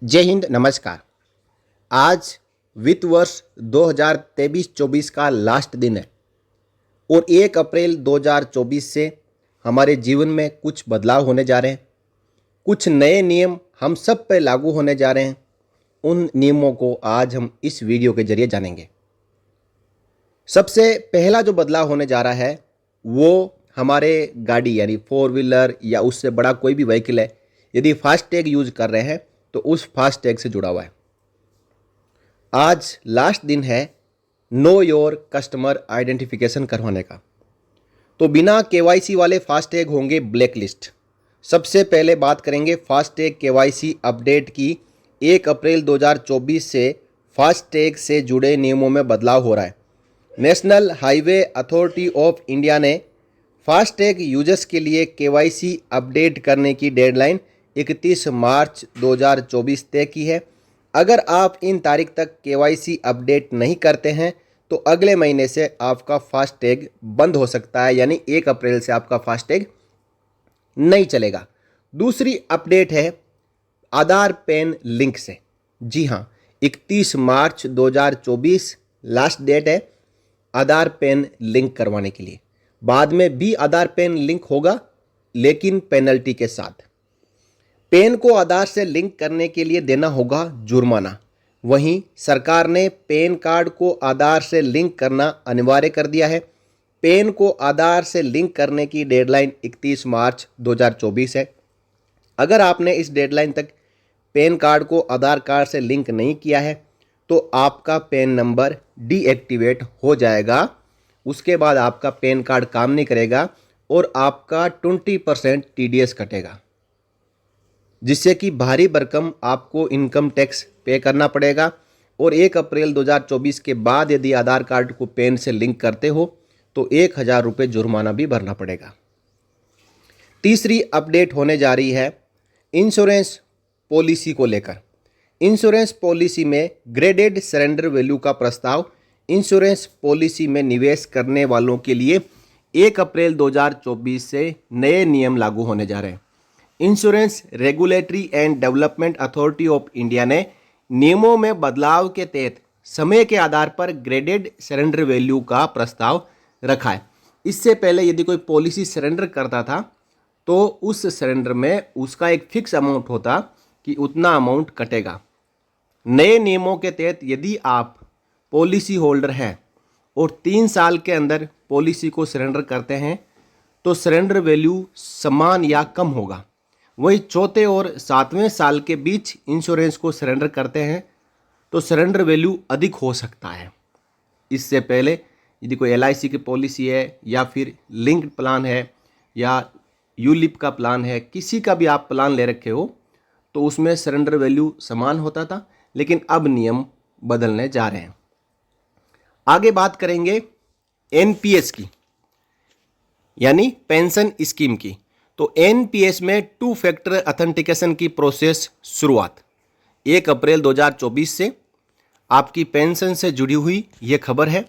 जय हिंद, नमस्कार। आज वित्त वर्ष 2023-24 का लास्ट दिन है और 1 अप्रैल 2024 से हमारे जीवन में कुछ बदलाव होने जा रहे हैं। कुछ नए नियम हम सब पे लागू होने जा रहे हैं। उन नियमों को आज हम इस वीडियो के जरिए जानेंगे। सबसे पहला जो बदलाव होने जा रहा है वो हमारे गाड़ी यानी 4 व्हीलर या उससे बड़ा कोई भी व्हीकल है, यदि फास्टैग यूज कर रहे हैं तो उस फास्टैग से जुड़ा हुआ है। आज लास्ट दिन है नो योर कस्टमर आइडेंटिफिकेशन करवाने का। तो बिना केवाईसी वाले फास्टैग होंगे ब्लैक लिस्ट। सबसे पहले बात करेंगे फास्टैग केवाईसी अपडेट की। 1 अप्रैल 2024 से फास्टैग से जुड़े नियमों में बदलाव हो रहा है। National highway authority of India ने फास्टैग यूजर्स के लिए केवाईसी अपडेट करने की डेडलाइन 31 मार्च 2024 तय की है। अगर आप इन तारीख तक केवाईसी अपडेट नहीं करते हैं तो अगले महीने से आपका फास्टैग बंद हो सकता है, यानी 1 अप्रैल से आपका फास्टैग नहीं चलेगा। दूसरी अपडेट है आधार पैन लिंक से। जी हाँ, 31 मार्च 2024 लास्ट डेट है आधार पैन लिंक करवाने के लिए। बाद में भी आधार पैन लिंक होगा, लेकिन पेनल्टी के साथ। पैन को आधार से लिंक करने के लिए देना होगा जुर्माना। वहीं सरकार ने पैन कार्ड को आधार से लिंक करना अनिवार्य कर दिया है। पैन को आधार से लिंक करने की डेडलाइन 31 मार्च 2024 है। अगर आपने इस डेडलाइन तक पैन कार्ड को आधार कार्ड से लिंक नहीं किया है तो आपका पैन नंबर डीएक्टिवेट हो जाएगा। उसके बाद आपका पैन कार्ड काम नहीं करेगा और आपका 20% टीडीएस कटेगा, जिससे कि भारी भरकम आपको इनकम टैक्स पे करना पड़ेगा। और 1 अप्रैल 2024 के बाद यदि आधार कार्ड को पैन से लिंक करते हो तो 1000 रुपये जुर्माना भी भरना पड़ेगा। तीसरी अपडेट होने जा रही है इंश्योरेंस पॉलिसी को लेकर। इंश्योरेंस पॉलिसी में ग्रेडेड सरेंडर वैल्यू का प्रस्ताव इंश्योरेंस पॉलिसी में निवेश करने वालों के लिए 1 अप्रैल 2024 से नए नियम लागू होने जा रहे हैं। Insurance regulatory and development authority of India ने नियमों में बदलाव के तहत समय के आधार पर ग्रेडेड सरेंडर वैल्यू का प्रस्ताव रखा है। इससे पहले यदि कोई पॉलिसी सरेंडर करता था तो उस सरेंडर में उसका एक फिक्स अमाउंट होता कि उतना अमाउंट कटेगा। नए नियमों के तहत यदि आप पॉलिसी होल्डर हैं और 3 साल के अंदर पॉलिसी को सरेंडर करते हैं तो सरेंडर वैल्यू समान या कम होगा। वही चौथे और 7वें साल के बीच इंश्योरेंस को सरेंडर करते हैं तो सरेंडर वैल्यू अधिक हो सकता है। इससे पहले यदि कोई एलआईसी की पॉलिसी है या फिर लिंक्ड प्लान है या यूलिप का प्लान है, किसी का भी आप प्लान ले रखे हो तो उसमें सरेंडर वैल्यू समान होता था, लेकिन अब नियम बदलने जा रहे हैं। आगे बात करेंगे एनपीएस की, यानी पेंशन स्कीम की। तो एनपीएस में 2 फैक्टर ऑथेंटिकेशन की प्रोसेस शुरुआत 1 अप्रैल 2024 से आपकी पेंशन से जुड़ी हुई ये खबर है,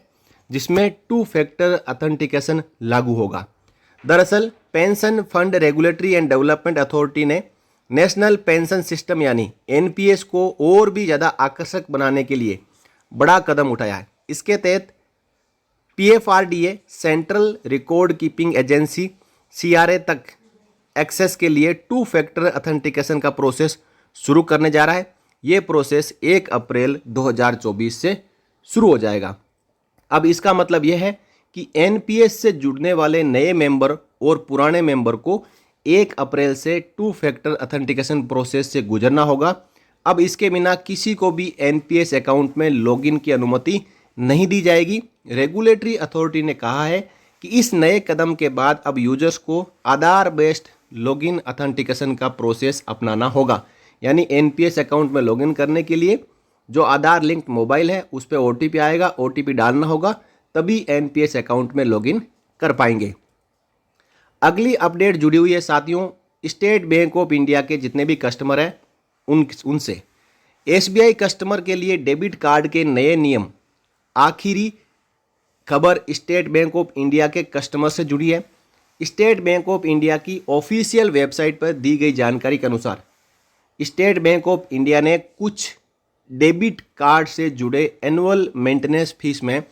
जिसमें 2 फैक्टर ऑथेंटिकेशन लागू होगा। दरअसल pension fund regulatory and development authority ने नेशनल पेंशन सिस्टम यानी एनपीएस को और भी ज़्यादा आकर्षक बनाने के लिए बड़ा कदम उठाया है। इसके तहत PFRDA central record keeping agency CRA तक एक्सेस के लिए 2 फैक्टर ऑथेंटिकेशन का प्रोसेस शुरू करने जा रहा है। ये प्रोसेस 1 अप्रैल 2024 से शुरू हो जाएगा। अब इसका मतलब यह है कि एनपीएस से जुड़ने वाले नए मेंबर और पुराने मेंबर को 1 अप्रैल से 2 फैक्टर ऑथेंटिकेशन प्रोसेस से गुजरना होगा। अब इसके बिना किसी को भी एनपीएस अकाउंट में लॉगिन की अनुमति नहीं दी जाएगी। रेगुलेटरी अथॉरिटी ने कहा है कि इस नए कदम के बाद अब यूजर्स को आधार बेस्ड लॉगिन ऑथेंटिकेशन का प्रोसेस अपनाना होगा। यानी एनपीएस अकाउंट में लॉगिन करने के लिए जो आधार लिंक्ड मोबाइल है उस पर ओटीपी आएगा, ओटीपी डालना होगा, तभी एनपीएस अकाउंट में लॉगिन कर पाएंगे। अगली अपडेट जुड़ी हुई है साथियों स्टेट बैंक ऑफ इंडिया के जितने भी कस्टमर हैं उनसे। एसबीआई कस्टमर के लिए डेबिट कार्ड के नए नियम। आखिरी खबर स्टेट बैंक ऑफ इंडिया के कस्टमर से जुड़ी है। स्टेट बैंक ऑफ इंडिया की ऑफिशियल वेबसाइट पर दी गई जानकारी के अनुसार स्टेट बैंक ऑफ इंडिया ने कुछ डेबिट कार्ड से जुड़े एनुअल मेंटेनेंस फीस में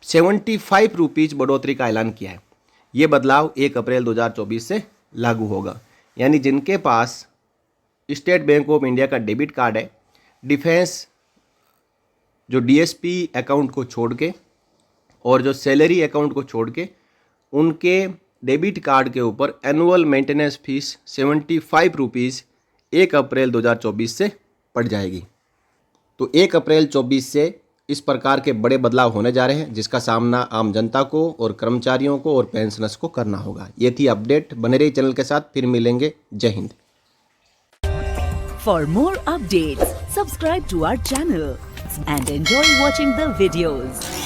75 रुपीज़ बढ़ोतरी का ऐलान किया है। ये बदलाव 1 अप्रैल 2024 से लागू होगा। यानी जिनके पास स्टेट बैंक ऑफ इंडिया का डेबिट कार्ड है, डिफेंस जो डीएसपी अकाउंट को छोड़ के और जो सैलरी अकाउंट को छोड़ के, उनके डेबिट कार्ड के ऊपर एनुअल मेंटेनेंस फीस 75 रुपीज़ 1 अप्रैल 2024 से पड़ जाएगी। तो 1 अप्रैल 24 से इस प्रकार के बड़े बदलाव होने जा रहे हैं, जिसका सामना आम जनता को और कर्मचारियों को और पेंशनर्स को करना होगा। ये थी अपडेट। बने रहिए चैनल के साथ, फिर मिलेंगे। जय हिंद। For more updates subscribe to our channel and enjoy watching the videos.